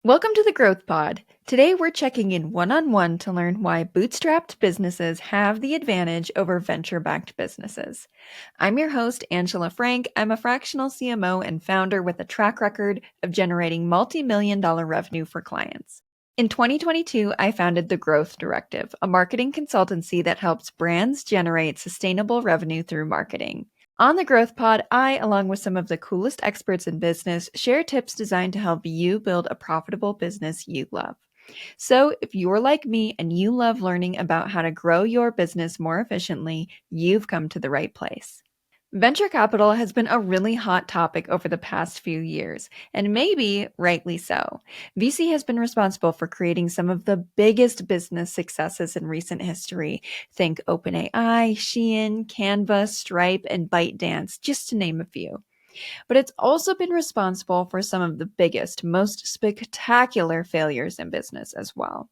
Welcome to the Growth Pod. Today we're checking in one-on-one to learn why bootstrapped businesses have the advantage over venture-backed businesses. I'm your host, Angela Frank. I'm a fractional CMO and founder with a track record of generating multi-million-dollar revenue for clients. In 2022, I founded the Growth Directive, a marketing consultancy that helps brands generate sustainable revenue through marketing. On the Growth Pod, I, along with some of the coolest experts in business, share tips designed to help you build a profitable business you love. So, if you're like me and you love learning about how to grow your business more efficiently, you've come to the right place. Venture capital has been a really hot topic over the past few years, and maybe rightly so. VC has been responsible for creating some of the biggest business successes in recent history. Think OpenAI, Shein, Canva, Stripe, and ByteDance, just to name a few. But it's also been responsible for some of the biggest, most spectacular failures in business as well.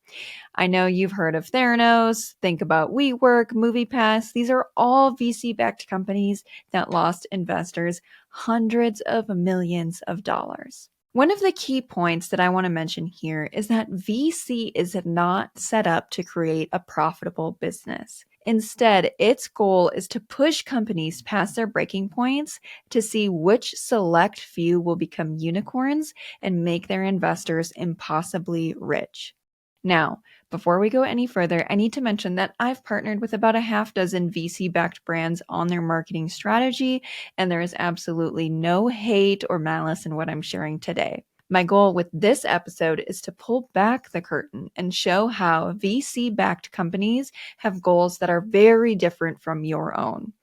I know you've heard of Theranos, think about WeWork, MoviePass. These are all VC-backed companies that lost investors hundreds of millions of dollars. One of the key points that I want to mention here is that VC is not set up to create a profitable business. Instead, its goal is to push companies past their breaking points to see which select few will become unicorns and make their investors impossibly rich. Now, before we go any further, I need to mention that I've partnered with about a half dozen VC-backed brands on their marketing strategy, and there is absolutely no hate or malice in what I'm sharing today. My goal with this episode is to pull back the curtain and show how VC-backed companies have goals that are very different from your own.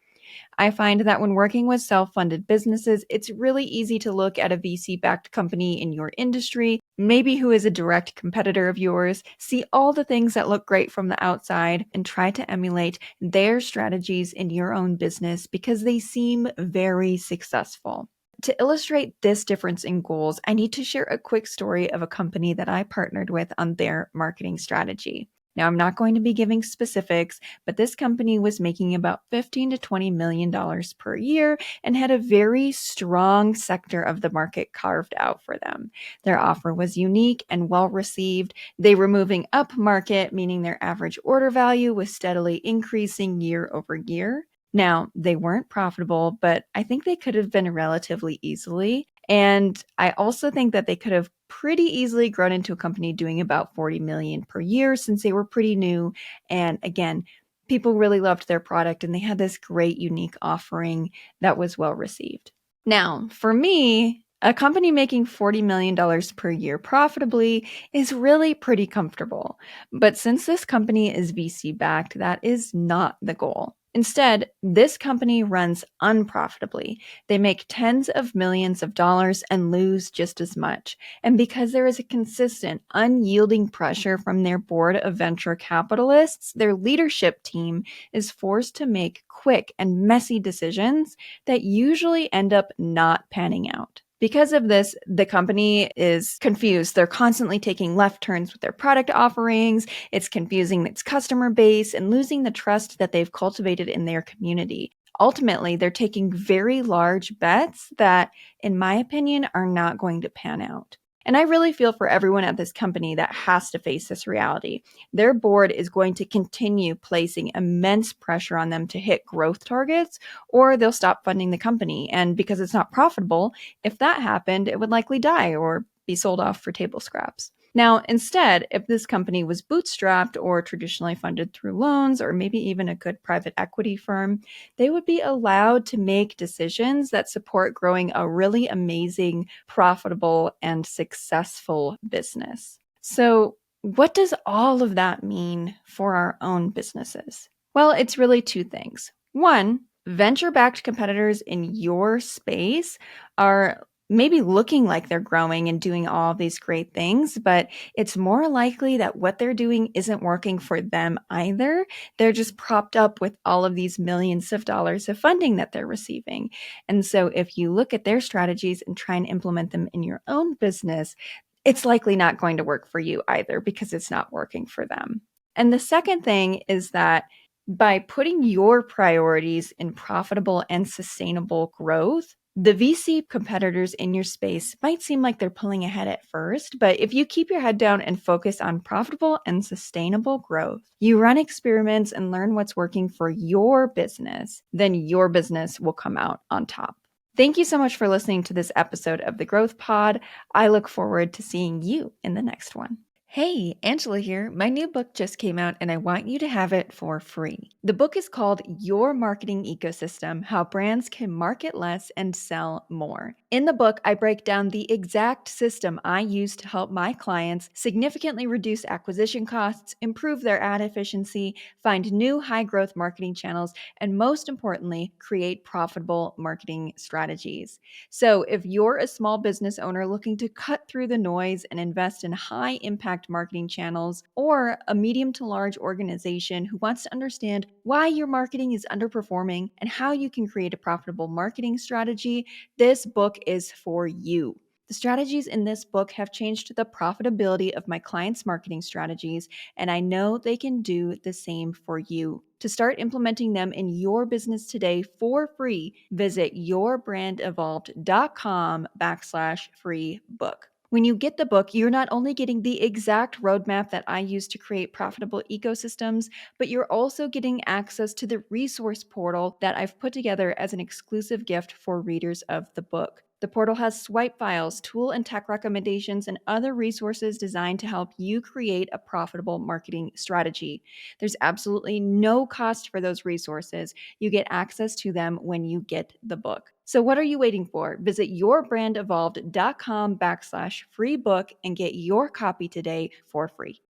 I find that when working with self-funded businesses, it's really easy to look at a VC-backed company in your industry, maybe who is a direct competitor of yours, see all the things that look great from the outside, and try to emulate their strategies in your own business because they seem very successful. To illustrate this difference in goals, I need to share a quick story of a company that I partnered with on their marketing strategy. Now, I'm not going to be giving specifics, but this company was making about $15 to $20 million per year and had a very strong sector of the market carved out for them. Their offer was unique and well received. They were moving up market, meaning their average order value was steadily increasing year over year. Now, they weren't profitable, but I think they could have been relatively easily. And I also think that they could have pretty easily grown into a company doing about 40 million per year since they were pretty new. And again, people really loved their product and they had this great unique offering that was well received. Now, for me, a company making $40 million per year profitably is really pretty comfortable. But since this company is VC backed, that is not the goal. Instead, this company runs unprofitably. They make tens of millions of dollars and lose just as much. And because there is a consistent, unyielding pressure from their board of venture capitalists, their leadership team is forced to make quick and messy decisions that usually end up not panning out. Because of this, the company is confused. They're constantly taking left turns with their product offerings. It's confusing its customer base and losing the trust that they've cultivated in their community. Ultimately, they're taking very large bets that, in my opinion, are not going to pan out. And I really feel for everyone at this company that has to face this reality. Their board is going to continue placing immense pressure on them to hit growth targets, or they'll stop funding the company. And because it's not profitable, if that happened, it would likely die or be sold off for table scraps. Now, instead, if this company was bootstrapped or traditionally funded through loans or maybe even a good private equity firm, they would be allowed to make decisions that support growing a really amazing, profitable, and successful business. So, what does all of that mean for our own businesses? Well, it's really two things. One, venture-backed competitors in your space are maybe looking like they're growing and doing all of these great things, but it's more likely that what they're doing isn't working for them either. They're just propped up with all of these millions of dollars of funding that they're receiving. And so if you look at their strategies and try and implement them in your own business, it's likely not going to work for you either because it's not working for them. And the second thing is that by putting your priorities in profitable and sustainable growth, The VC competitors in your space might seem like they're pulling ahead at first, but if you keep your head down and focus on profitable and sustainable growth, you run experiments and learn what's working for your business, then your business will come out on top. Thank you so much for listening to this episode of the Growth Pod. I look forward to seeing you in the next one. Hey, Angela here. My new book just came out and I want you to have it for free. The book is called Your Marketing Ecosystem: How Brands Can Market Less and Sell More. In the book, I break down the exact system I use to help my clients significantly reduce acquisition costs, improve their ad efficiency, find new high growth marketing channels, and most importantly, create profitable marketing strategies. So, if you're a small business owner looking to cut through the noise and invest in high impact marketing channels, or a medium to large organization who wants to understand why your marketing is underperforming and how you can create a profitable marketing strategy, this book is for you. The strategies in this book have changed the profitability of my clients' marketing strategies, and I know they can do the same for you. To start implementing them in your business today for free, visit yourbrandevolved.com/free book. When you get the book, you're not only getting the exact roadmap that I use to create profitable ecosystems, but you're also getting access to the resource portal that I've put together as an exclusive gift for readers of the book. The portal has swipe files, tool and tech recommendations, and other resources designed to help you create a profitable marketing strategy. There's absolutely no cost for those resources. You get access to them when you get the book. So what are you waiting for? Visit yourbrandevolved.com/free book and get your copy today for free.